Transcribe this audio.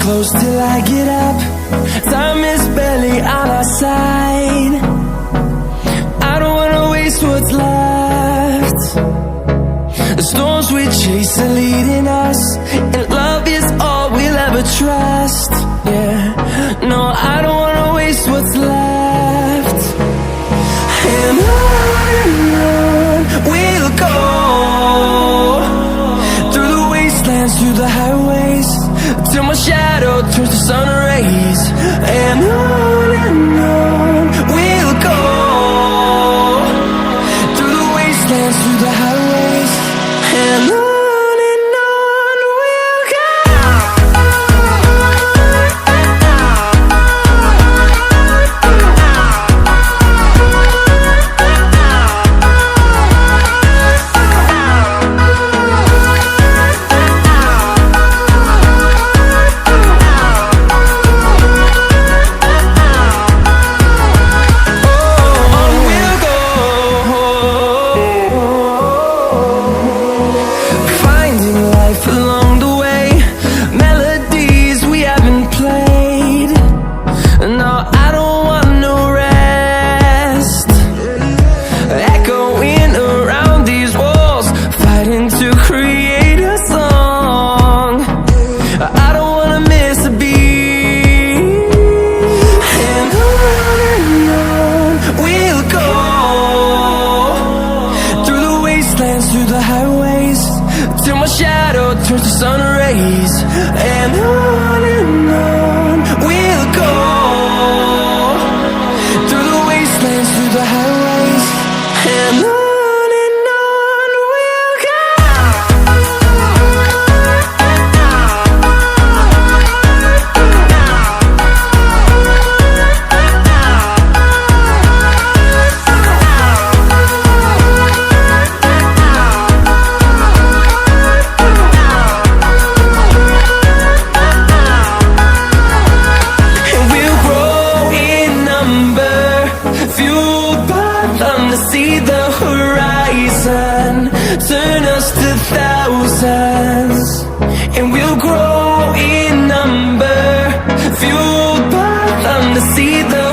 close till I get up. Time is barely on our side. I don't wanna waste what's left. The storms we chase are leading us, and love is all we'll ever trust. Yeah, no, I don't wanna waste what's left. And on we'll go, through the wastelands, through the highways, till my shadow turns to sun rays. And on we'll go, through the wastelands, through the highways, and on we'll go. Through the highways, till my shadow turns to sun rays. And on we'll go, through the wastelands, through the highways, and on we'll go. See the horizon, turn us to thousands, and we'll grow in number, fueled by them to see the